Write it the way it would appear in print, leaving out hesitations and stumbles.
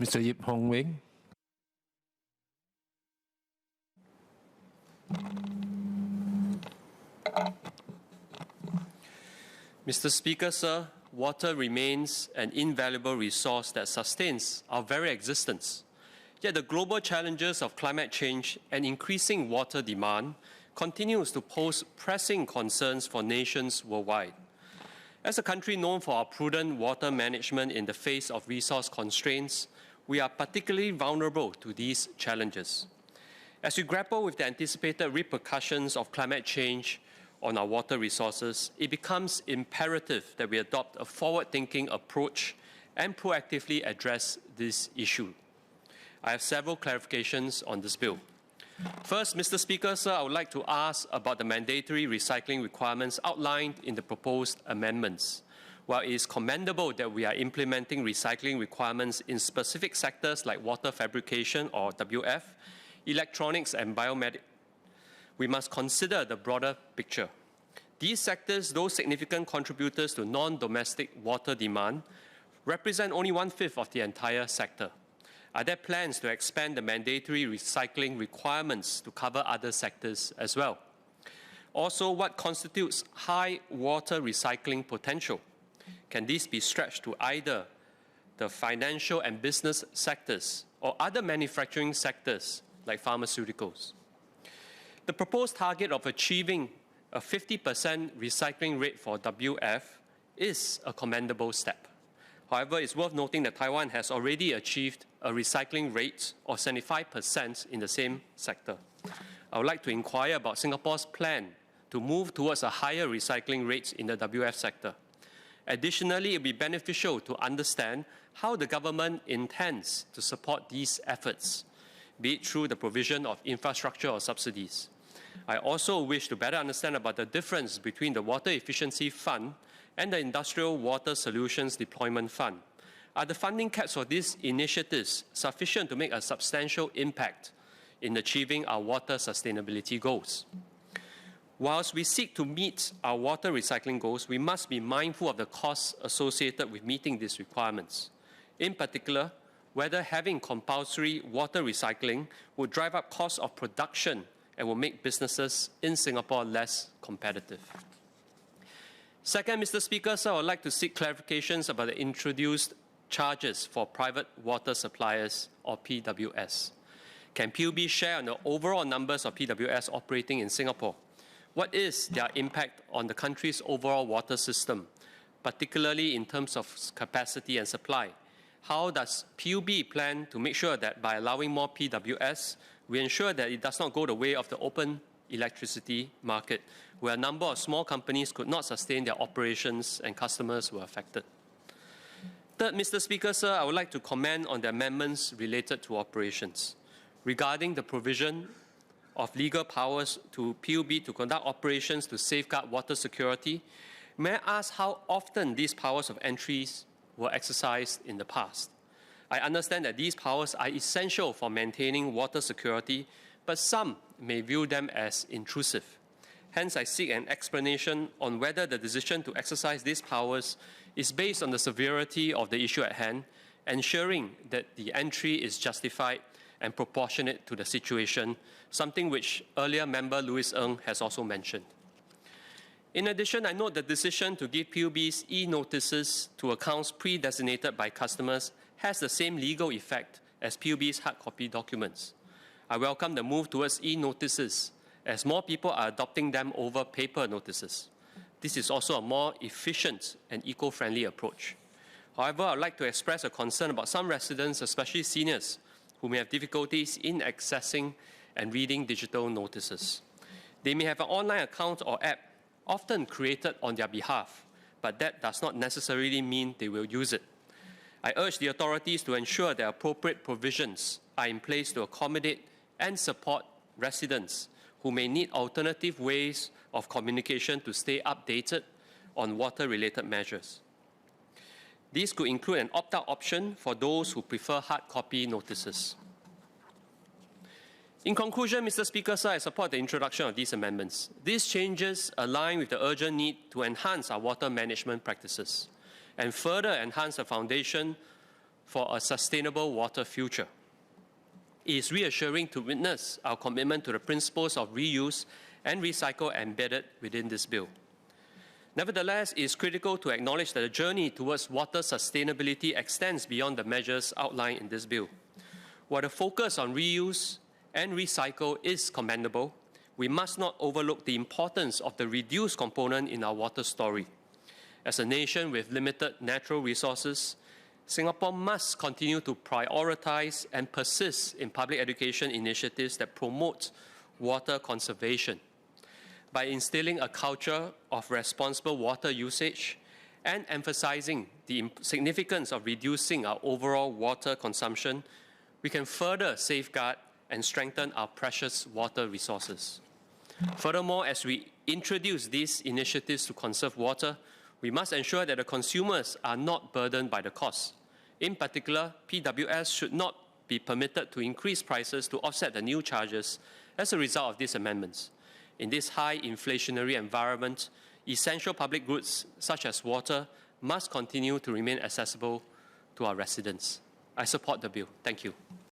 Mr. Yip Hong Weng. Mr. Speaker, sir, water remains an invaluable resource that sustains our very existence. Yet the global challenges of climate change and increasing water demand continues to pose pressing concerns for nations worldwide. As a country known for our prudent water management in the face of resource constraints, we are particularly vulnerable to these challenges. As we grapple with the anticipated repercussions of climate change on our water resources, it becomes imperative that we adopt a forward-thinking approach and proactively address this issue. I have several clarifications on this bill. First, Mr. Speaker, sir, I would like to ask about the mandatory recycling requirements outlined in the proposed amendments. While it is commendable that we are implementing recycling requirements in specific sectors like water fabrication or WF, electronics and biomedical, we must consider the broader picture. These sectors, though significant contributors to non-domestic water demand, represent only 1/5 of the entire sector. Are there plans to expand the mandatory recycling requirements to cover other sectors as well? Also, what constitutes high water recycling potential? Can this be stretched to either the financial and business sectors or other manufacturing sectors like pharmaceuticals? The proposed target of achieving a 50% recycling rate for WF is a commendable step. However, it's worth noting that Taiwan has already achieved a recycling rate of 75% in the same sector. I would like to inquire about Singapore's plan to move towards a higher recycling rate in the WF sector. Additionally, it will be beneficial to understand how the government intends to support these efforts, be it through the provision of infrastructure or subsidies. I also wish to better understand about the difference between the Water Efficiency Fund and the Industrial Water Solutions Deployment Fund. Are the funding caps for these initiatives sufficient to make a substantial impact in achieving our water sustainability goals? Whilst we seek to meet our water recycling goals, we must be mindful of the costs associated with meeting these requirements. In particular, whether having compulsory water recycling would drive up costs of production and will make businesses in Singapore less competitive. Second, Mr. Speaker, sir, I would like to seek clarifications about the introduced charges for private water suppliers or PWS. Can PUB share on the overall numbers of PWS operating in Singapore? What is their impact on the country's overall water system, particularly in terms of capacity and supply? How does PUB plan to make sure that by allowing more PWS, we ensure that it does not go the way of the open electricity market, where a number of small companies could not sustain their operations and customers were affected? Third, Mr. Speaker, sir, I would like to comment on the amendments related to operations. Regarding the provision of legal powers to PUB to conduct operations to safeguard water security, may I ask how often these powers of entries were exercised in the past? I understand that these powers are essential for maintaining water security, but some may view them as intrusive. Hence, I seek an explanation on whether the decision to exercise these powers is based on the severity of the issue at hand, ensuring that the entry is justified and proportionate to the situation, something which earlier member Louis Ng has also mentioned. In addition, I note the decision to give PUB's e-notices to accounts pre-designated by customers has the same legal effect as PUB's hard copy documents. I welcome the move towards e-notices as more people are adopting them over paper notices. This is also a more efficient and eco-friendly approach. However, I would like to express a concern about some residents, especially seniors, who may have difficulties in accessing and reading digital notices. They may have an online account or app often created on their behalf, but that does not necessarily mean they will use it. I urge the authorities to ensure that appropriate provisions are in place to accommodate and support residents who may need alternative ways of communication to stay updated on water-related measures. These could include an opt-out option for those who prefer hard copy notices. In conclusion, Mr. Speaker, sir, I support the introduction of these amendments. These changes align with the urgent need to enhance our water management practices and further enhance the foundation for a sustainable water future. It is reassuring to witness our commitment to the principles of reuse and recycle embedded within this bill. Nevertheless, it is critical to acknowledge that the journey towards water sustainability extends beyond the measures outlined in this bill. While the focus on reuse and recycle is commendable, we must not overlook the importance of the reduce component in our water story. As a nation with limited natural resources, Singapore must continue to prioritize and persist in public education initiatives that promote water conservation. By instilling a culture of responsible water usage and emphasizing the significance of reducing our overall water consumption, we can further safeguard and strengthen our precious water resources. Furthermore, as we introduce these initiatives to conserve water, we must ensure that the consumers are not burdened by the costs. In particular, PWS should not be permitted to increase prices to offset the new charges as a result of these amendments. In this high inflationary environment, essential public goods such as water must continue to remain accessible to our residents. I support the bill. Thank you.